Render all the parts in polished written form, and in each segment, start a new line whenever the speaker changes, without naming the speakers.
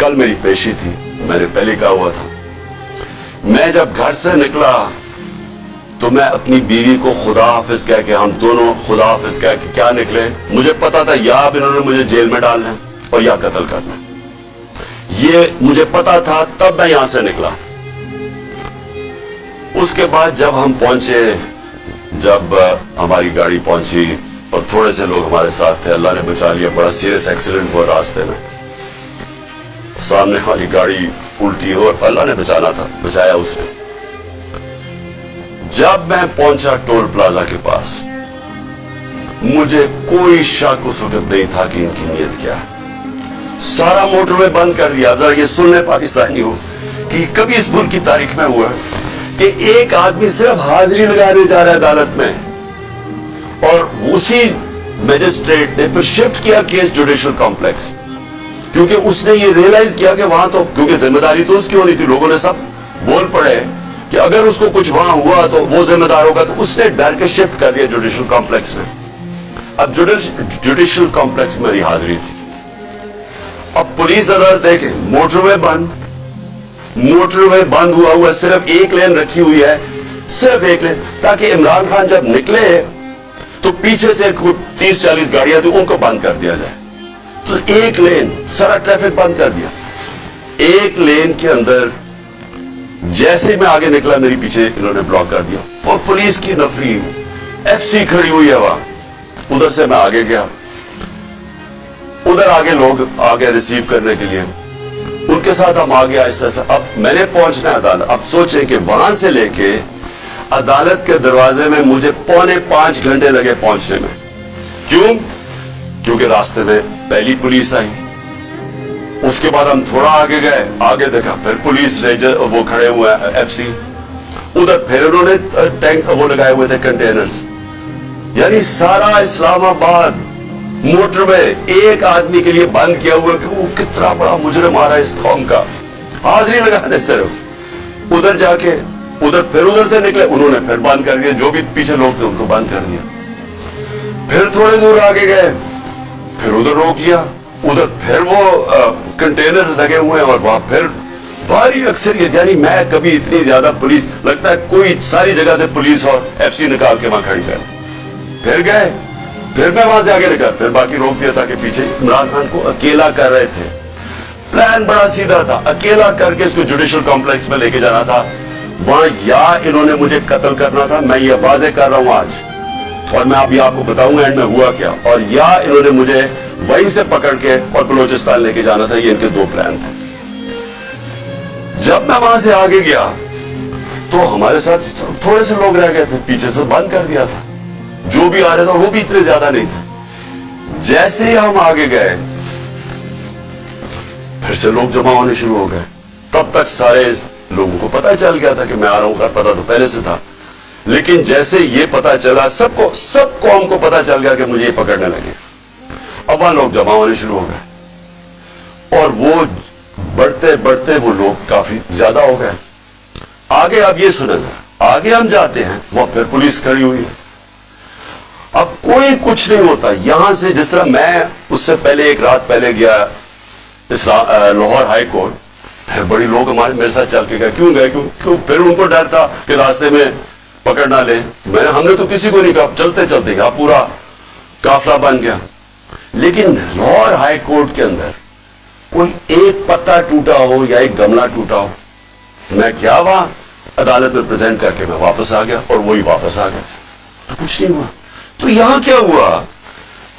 कल मेरी पेशी थी, मैंने पहले कहा हुआ था। मैं जब घर से निकला तो मैं अपनी बीवी को खुदा हाफिज कह के, हम दोनों खुदा हाफिज कह के क्या निकले। मुझे पता था या अब इन्होंने मुझे जेल में डालना है और या कत्ल करना है, ये मुझे पता था, तब मैं यहां से निकला। उसके बाद जब हम पहुंचे, जब हमारी गाड़ी पहुंची और थोड़े से लोग हमारे साथ थे, अल्लाह ने बचा लिया। बड़ा सीरियस एक्सीडेंट हुआ रास्ते में, सामने वाली गाड़ी उल्टी हो और अल्लाह ने बचाना था, बचाया उसने। जब मैं पहुंचा टोल प्लाजा के पास, मुझे कोई शक उस वक्त नहीं था कि इनकी नीयत क्या है। सारा मोटरवे बंद कर दिया। जरा ये सुनने पाकिस्तानी हो कि कभी इस मुल्क की तारीख में हुआ कि एक आदमी सिर्फ हाजिरी लगाने जा रहा है अदालत में और उसी मैजिस्ट्रेट ने फिर शिफ्ट किया केस जुडिशियल कॉम्प्लेक्स, क्योंकि उसने ये रियलाइज किया कि वहां तो, क्योंकि जिम्मेदारी तो उसकी होनी थी, लोगों ने सब बोल पड़े कि अगर उसको कुछ वहां हुआ तो वो जिम्मेदार होगा, तो उसने डर के शिफ्ट कर दिया जुडिशियल कॉम्प्लेक्स में। अब जुडिशियल कॉम्प्लेक्स में मेरी हाजिरी थी। अब पुलिस अदालत देखे, मोटरवे बंद हुआ, सिर्फ एक लेन रखी हुई है, सिर्फ एक लेन, ताकि इमरान खान जब निकले तो पीछे से 30-40 गाड़ियां थी, उनको बंद कर दिया जाए। तो एक लेन, सारा ट्रैफिक बंद कर दिया। एक लेन के अंदर जैसे मैं आगे निकला, मेरी पीछे इन्होंने ब्लॉक कर दिया और पुलिस की नफरी एफसी खड़ी हुई है वहां। उधर से मैं आगे गया, उधर आगे लोग आ गए रिसीव करने के लिए, उनके साथ हम आ गया इस तरह से। अब मैंने पहुंचना है अदालत। अब सोचें कि वहां से लेके अदालत के दरवाजे में मुझे 4.25 घंटे लगे पहुंचने में। क्यों? क्योंकि रास्ते में पहली पुलिस आई, उसके बाद हम थोड़ा आगे गए, आगे देखा फिर पुलिस रेंजर वो खड़े हुए हैं एफसी, उधर फिर उन्होंने टैंक वो लगाए हुए थे कंटेनर्स। यानी सारा इस्लामाबाद मोटरवे एक आदमी के लिए बंद किया हुआ कि वो कितना बड़ा मुजरिम आ रहा है इस कौम का, हाजिरी लगाने सिर्फ। उधर जाके फिर उधर से निकले, उन्होंने फिर बंद कर दिया, जो भी पीछे लोग थे उनको बंद कर दिया। फिर थोड़े दूर आगे गए, फिर उधर रोक लिया, उधर फिर वो कंटेनर लगे हुए हैं और वहां फिर भारी अक्सरियत। यानी मैं कभी इतनी ज्यादा पुलिस, लगता है कोई सारी जगह से पुलिस और एफसी निकाल के वहां खड़ी कर। फिर गए, फिर मैं वहां से आगे निकला, फिर बाकी रोक दिया था कि पीछे इमरान खान को अकेला कर रहे थे। प्लान बड़ा सीधा था, अकेला करके इसको जुडिशियल कॉम्प्लेक्स में लेके जाना था। वहां या इन्होंने मुझे कत्ल करना था, मैं ये वाजे कर रहा हूं आज, और मैं अभी आपको बताऊंगा एंड में हुआ क्या, और या इन्होंने मुझे वहीं से पकड़ के और बलोचिस्तान लेके जाना था। ये इनके दो प्लान थे। जब मैं वहां से आगे गया तो हमारे साथ थोड़े से लोग रह गए थे, पीछे से बंद कर दिया था। जो भी आ रहे थे वो भी इतने ज्यादा नहीं थे। जैसे ही हम आगे गए फिर से लोग जमा होने शुरू हो गए। तब तक सारे लोगों को पता चल गया था कि मैं आ रहा हूं, का पता तो पहले से था। लेकिन जैसे ये पता चला, सब कौम को पता चल गया कि मुझे ये पकड़ने लगे। अब वहां लोग जमा होने शुरू हो गए और वो बढ़ते बढ़ते वो लोग काफी ज्यादा हो गए। आगे अब ये सुना जाए, आगे हम जाते हैं, वहां फिर पुलिस खड़ी हुई है। अब कोई कुछ नहीं होता। यहां से जिस तरह मैं उससे पहले एक रात पहले गया लाहौर हाई कोर्ट, फिर बड़ी लोग हमारे मेरे साथ चल के गए। क्यों गए? क्यों? फिर उनको डर था कि रास्ते में पकड़ ना ले। हमने तो किसी को नहीं कहा, चलते चलते गया, पूरा काफला बन गया। लेकिन लाहौर हाई कोर्ट के अंदर कोई एक पत्ता टूटा हो या एक गमला टूटा हो, मैं क्या वहां अदालत में प्रेजेंट करके मैं वापस आ गया और वही वापस आ गया, तो कुछ नहीं हुआ। तो यहां क्या हुआ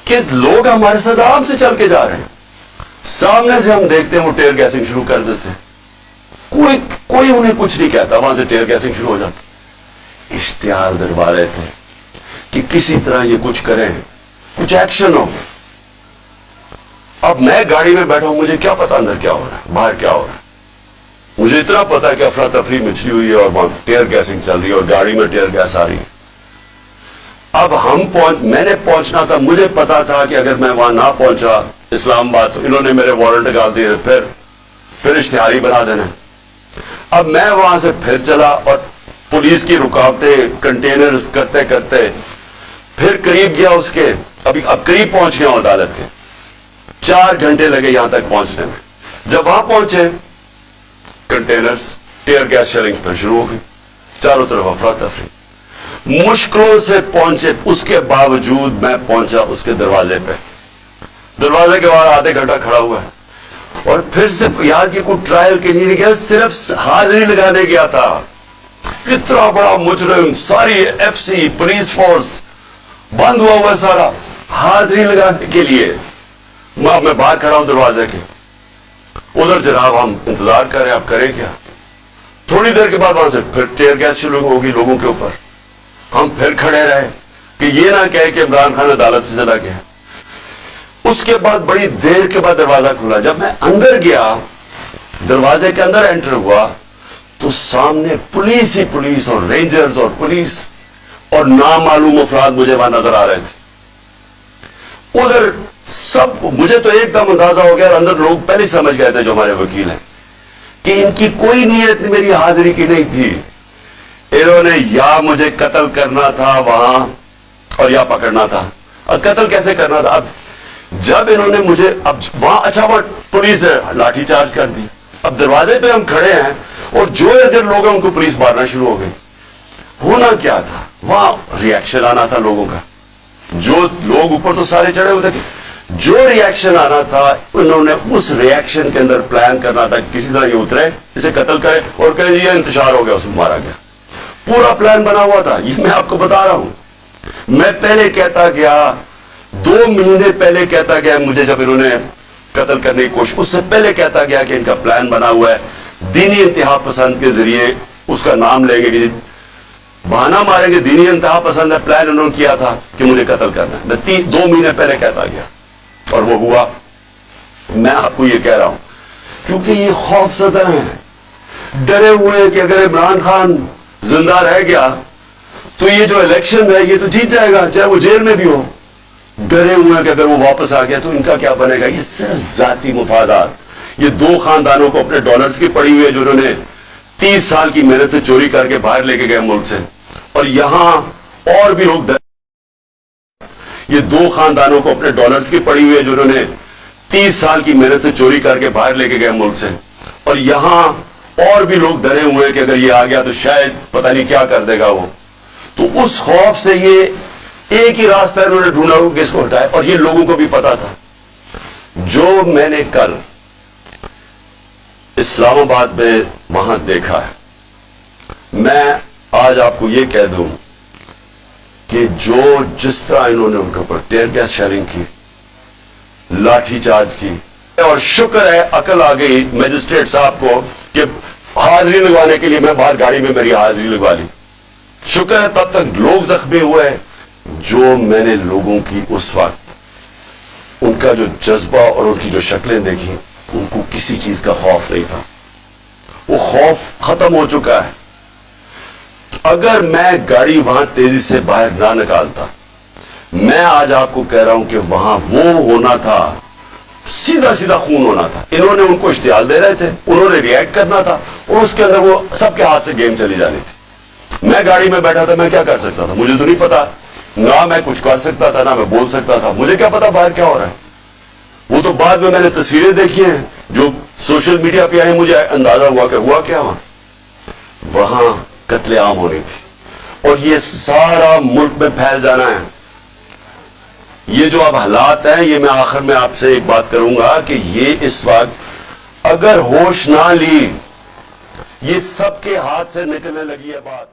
कि लोग हमारे साथ आराम से चल के जा रहे हैं, सामने से हम देखते हैं वो टेयर गैसिंग शुरू कर देते हैं, कोई उन्हें कुछ नहीं कहता, वहां से टेयर गैसिंग शुरू हो जाती। इश्तिहार दिलवा रहे थे कि किसी तरह ये कुछ करें, कुछ एक्शन हो। अब मैं गाड़ी में बैठा हूं, मुझे क्या पता अंदर क्या हो रहा है, बाहर क्या हो रहा है। मुझे इतना पता है कि अफरा तफरी मचली हुई है और वहां टेयर गैसिंग चल रही है और गाड़ी में टेयर गैस आ रही है। अब मैंने पहुंचना था, मुझे पता था कि अगर मैं वहां ना पहुंचा इस्लामाबाद तो इन्होंने मेरे वारंट डाल दिए, फिर इश्तिहारी बना देना। अब मैं वहां से फिर चला और पुलिस की रुकावटें कंटेनर करते करते फिर करीब गया अब करीब पहुंच गया अदालत के। 4 घंटे लगे यहां तक पहुंचने में। जब वहां पहुंचे कंटेनर्स टीयर गैस शेलिंग पर शुरू हो गई, चारों तरफ अफरा तफरी। मुश्किलों से पहुंचे, उसके बावजूद मैं पहुंचा उसके दरवाजे पे। दरवाजे के बाहर आधे घंटा खड़ा हुआ है और फिर से याद कि कोई ट्रायल के लिए नहीं गया, सिर्फ हाजिरी लगाने गया था। इतना बड़ा मुजरिम, सारी एफसी पुलिस फोर्स बंद हुआ हुआ सारा, हाजिरी लगाने के लिए मैं बाहर खड़ा हूं दरवाजे के। उधर जनाब हम इंतजार कर रहे हैं, आप करें क्या? थोड़ी देर के बाद वहां से फिर टीयर गैस शुरू होगी लोगों के ऊपर। हम फिर खड़े रहे कि ये ना कहे कि इमरान खान अदालत से चला गया। उसके बाद बड़ी देर के बाद दरवाजा खुला। जब मैं अंदर गया, दरवाजे के अंदर एंटर हुआ, तो सामने पुलिस ही पुलिस और रेंजर्स और पुलिस और नामालूम अफराद मुझे वहां नजर आ रहे थे। उधर सब, मुझे तो एकदम अंदाजा हो गया और अंदर लोग पहले समझ गए थे जो हमारे वकील हैं कि इनकी कोई नीयत मेरी हाजिरी की नहीं थी। इन्होंने या मुझे कत्ल करना था वहां और या पकड़ना था। और कत्ल कैसे करना था? अब जब इन्होंने मुझे, अब वहां अच्छा वहां पुलिस लाठीचार्ज कर दी। अब दरवाजे पे हम खड़े हैं और जो इधर लोग हैं उनको पुलिस मारना शुरू हो गई। होना क्या था? वहां रिएक्शन आना था लोगों का। जो लोग ऊपर तो सारे चढ़े हुए थे, जो रिएक्शन आना था उन्होंने उस रिएक्शन के अंदर प्लान करना था किसी तरह ये उतरे, इसे कत्ल करे और कहे ये इंतशार हो गया, उसको मारा गया। पूरा प्लान बना हुआ था। ये मैं आपको बता रहा हूं। मैं पहले कहता गया, 2 महीने पहले कहता गया मुझे, जब इन्होंने कत्ल करने की कोशिश, उससे पहले कहता गया कि इनका प्लान बना हुआ है। दीनी इंतहा पसंद के जरिए उसका नाम लेंगे, कि बहाना मारेंगे, दीनी इंतहा पसंद है, प्लान उन्होंने किया था कि मुझे कत्ल करना है। मैं 2 महीने पहले कहता गया और वो हुआ। मैं आपको ये कह रहा हूं क्योंकि ये खौफजदा हैं, डरे हुए हैं कि अगर इमरान खान जिंदा रह गया तो ये जो इलेक्शन है ये तो जीत जाएगा, चाहे वो जेल में भी हो। डरे हुए हैं कि अगर वो वापस आ गया तो इनका क्या बनेगा। ये सिर्फ जाती मुफादात, ये 2 खानदानों को अपने डॉलर्स की पड़ी हुई है जो उन्होंने 30 साल की मेहनत से चोरी करके बाहर लेके गए मुल्क से, और यहां और भी लोग, ये 2 खानदानों को अपने डॉलर्स की पड़ी हुई है जो उन्होंने 30 साल की मेहनत से चोरी करके बाहर लेके गए मुल्क से, और यहां और भी लोग डरे हुए हैं कि अगर ये आ गया तो शायद पता नहीं क्या कर देगा वो। तो उस खौफ से ये एक ही रास्ता इन्होंने ढूंढा कि इसको हटाए, और ये लोगों को भी पता था। जो मैंने कल इस्लामाबाद में वहां देखा है, मैं आज आपको ये कह दूं कि जो जिस तरह इन्होंने उनके ऊपर टीयर गैस शेलिंग की, लाठीचार्ज की, और शुक्र है अकल आ गई मजिस्ट्रेट साहब को कि हाजिरी लगवाने के लिए मैं बाहर गाड़ी में मेरी हाजिरी लगवा ली। शुक्र है तब तक लोग जख्मी हुए। जो मैंने लोगों की उस वक्त उनका जो जज्बा और उनकी जो शक्लें देखी, उनको किसी चीज का खौफ नहीं था। वो खौफ खत्म हो चुका है। अगर मैं गाड़ी वहां तेजी से बाहर ना निकालता, मैं आज आपको कह रहा हूं कि वहां वो होना था, सीधा सीधा खून होना था। इन्होंने उनको इश्तिहाल दे रहे थे, उन्होंने रिएक्ट करना था और उसके अंदर वो सबके हाथ से गेम चली जानी थी। मैं गाड़ी में बैठा था, मैं क्या कर सकता था? मुझे तो नहीं पता, ना मैं कुछ कर सकता था, ना मैं बोल सकता था। मुझे क्या पता बाहर क्या हो रहा है। वो तो बाद में मैंने तस्वीरें देखी हैं जो सोशल मीडिया पे आई, मुझे अंदाजा हुआ कि हुआ क्या वहां कत्लेआम होनी थी और ये सारा मुल्क में फैल जाना है। ये जो अब हालात हैं, ये मैं आखिर में आपसे एक बात करूंगा कि ये इस वक्त अगर होश ना ली, ये सबके हाथ से निकलने लगी है बात।